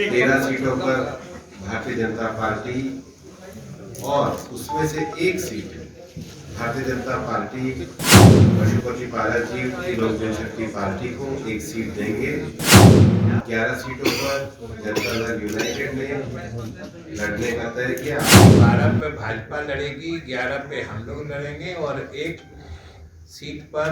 13 सीटों पर भारतीय जनता पार्टी और उसमें से एक सीट भारतीय जनता पार्टी पशुपति पारस जी की लोक जनशक्ति पार्टी को एक सीट देंगे। 11 सीटों पर जनता दल यूनाइटेड ने लड़ने का तय किया। 12 पे भाजपा लड़ेगी, 11 पे हम लोग लड़ेंगे और एक सीट पर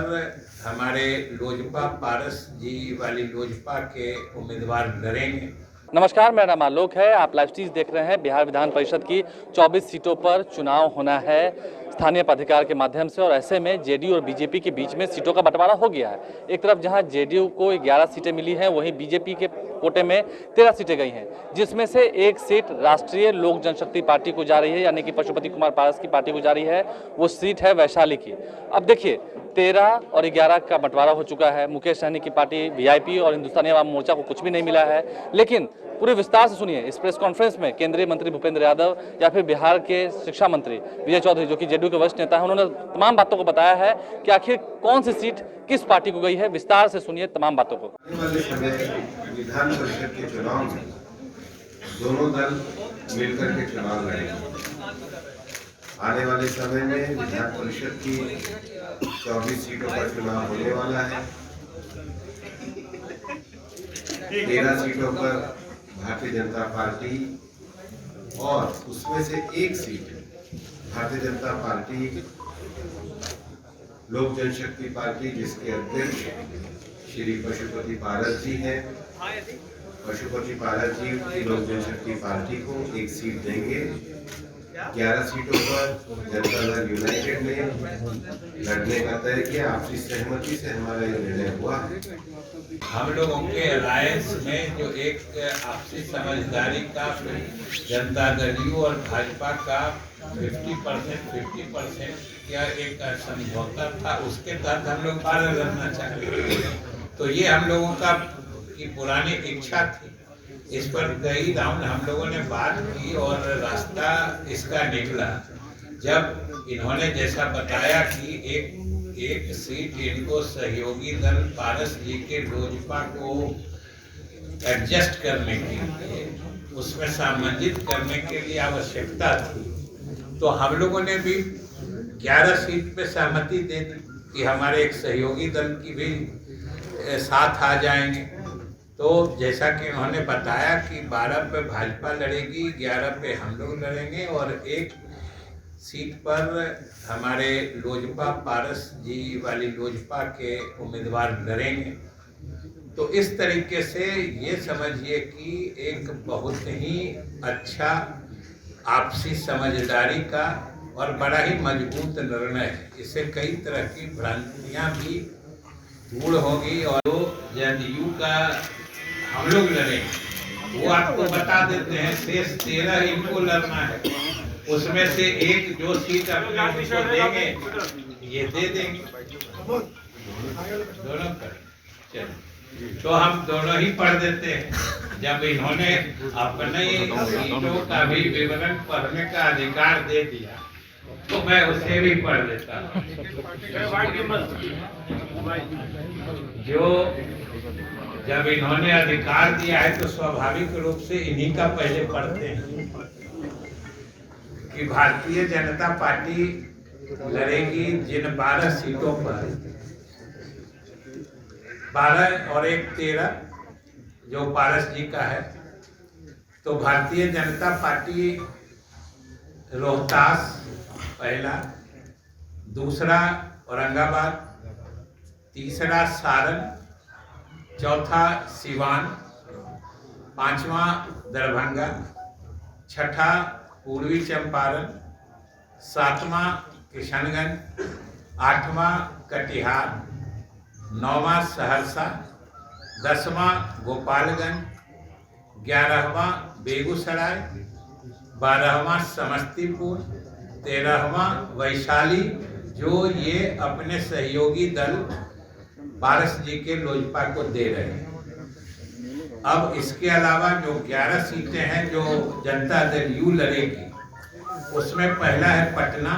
हमारे लोजपा पारस जी वाली लोजपा के उम्मीदवार लड़ेंगे। नमस्कार, मेरा नाम आलोक है। आप लाइव स्ट्रीम देख रहे हैं। बिहार विधान परिषद की 24 सीटों पर चुनाव होना है स्थानीय प्राधिकार के माध्यम से, और ऐसे में जेडीयू और बीजेपी के बीच में सीटों का बंटवारा हो गया है। एक तरफ जहां जेडीयू को 11 सीटें मिली हैं, वहीं बीजेपी के कोटे में 13 सीटें गई हैं, जिसमें से एक सीट राष्ट्रीय लोक जनशक्ति पार्टी को जा रही है, यानी कि पशुपति कुमार पारस की पार्टी को जा रही है। वो सीट है वैशाली की। अब देखिए, 13 और 11 का बंटवारा हो चुका है। मुकेश सहनी की पार्टी वीआईपी और हिंदुस्तानी अवाम मोर्चा को कुछ भी नहीं मिला है। लेकिन पूरे विस्तार से सुनिए इस प्रेस कॉन्फ्रेंस में केंद्रीय मंत्री भूपेंद्र यादव या फिर बिहार के शिक्षा मंत्री विजय चौधरी, जो कि जेडीयू के वरिष्ठ नेता हैं, उन्होंने तमाम बातों को बताया है कि आखिर कौन सी सीट किस पार्टी को गई है। विस्तार से सुनिए तमाम बातों को। विधान परिषद के चुनाव में दोनों दल मिलकर के चुनाव लड़ेंगे। आने वाले समय में विधान परिषद की 24 सीटों पर चुनाव होने वाला है। 13 सीटों पर भारतीय जनता पार्टी और उसमें से एक सीट भारतीय जनता पार्टी लोक जनशक्ति पार्टी, जिसके अध्यक्ष श्री पशुपति पारस जी हैं। पशुपति पारस जी की लोक जनशक्ति पार्टी को एक सीट देंगे। 11 सीटों पर जनता दल यूनाइटेड ने लड़ने का तय किया। आपसी सहमति से हमारा ये निर्णय हुआ है। हम लोगों के अलायंस में जो एक आपसी समझदारी का जनता दल और भाजपा का 50% क्या एक समझौता था, उसके तहत हम लोग बाहर लड़ना चाहते थे। तो ये हम लोगों का की पुरानी इच्छा थी। इस पर कई राउंड हम लोगों ने बात की और रास्ता इसका निकला जब इन्होंने जैसा बताया कि एक सीट इनको सहयोगी दल पारस जी के लोजपा को एडजस्ट करने के लिए, उसमें सामंजित करने के लिए आवश्यकता थी। तो हम लोगों ने भी 11 सीट पे सहमति दे दी कि हमारे एक सहयोगी दल की भी साथ आ जाएंगे। तो जैसा कि उन्होंने बताया कि 12 पे भाजपा लड़ेगी, 11 पे हम लोग लड़ेंगे और एक सीट पर हमारे लोजपा पारस जी वाली लोजपा के उम्मीदवार लड़ेंगे। तो इस तरीके से ये समझिए कि एक बहुत ही अच्छा आपसी समझदारी का और बड़ा ही मजबूत निर्णय है। इससे कई तरह की भ्रांतियां भी दूर होगी और जो जदयू का हम लोग लड़ेंगे वो आपको बता देते हैं। शेष 13 इनको लड़ना है, उसमें से एक जो सीट अपने उनको देंगे ये दे देंगे दोनों पर। तो हम दोनों ही पढ़ देते हैं। जब इन्होंने अपने सीटों का भी विवरण पढ़ने का अधिकार दे दिया तो मैं उसे भी पढ़ देता हूँ। जो जब इन्होंने अधिकार दिया है तो स्वाभाविक रूप से इन्हीं का पहले पढ़ते हैं कि भारतीय जनता पार्टी लड़ेगी जिन 12 सीटों पर, 12 और एक 13 जो पारस जी का है। तो भारतीय जनता पार्टी रोहतास पहला, दूसरा औरंगाबाद, तीसरा सारण, चौथा सिवान, पांचवा दरभंगा, छठा पूर्वी चंपारण, सातवां किशनगंज, आठवां कटिहार, 9वां सहरसा, 10वां गोपालगंज, 11वां बेगूसराय, 12वां समस्तीपुर, 13वां वैशाली, जो ये अपने सहयोगी दल पारस जी के लोजपा को दे रहे हैं। अब इसके अलावा जो 11 सीटें हैं जो जनता दल यू लड़ेगी, उसमें पहला है पटना,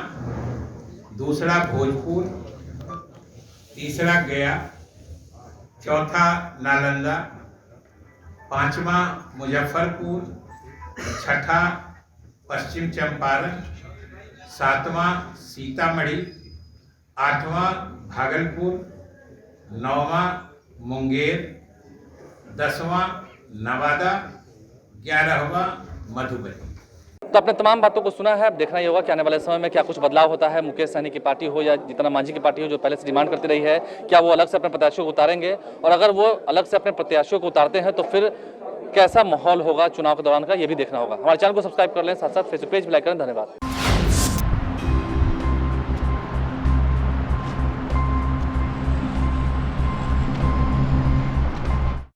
दूसरा भोजपुर, तीसरा गया, चौथा नालंदा, 5वां मुजफ्फरपुर, 6ठा पश्चिम चंपारण, 7वां सीतामढ़ी, 8वां भागलपुर, 9वां मुंगेर, 10वां नवादा, 11वां मधुबनी। तो आपने तमाम बातों को सुना है। अब देखना ये होगा कि आने वाले समय में क्या कुछ बदलाव होता है। मुकेश सहनी की पार्टी हो या जीतन राम मांझी की पार्टी हो, जो पहले से डिमांड करती रही है, क्या वो अलग से अपने प्रत्याशियों को उतारेंगे, और अगर वो अलग से अपने प्रत्याशियों को उतारते हैं तो फिर कैसा माहौल होगा चुनाव के दौरान का, ये भी देखना होगा। हमारे चैनल को सब्सक्राइब कर लें, साथ साथ फेसबुक पेज भी लाइक करें। धन्यवाद।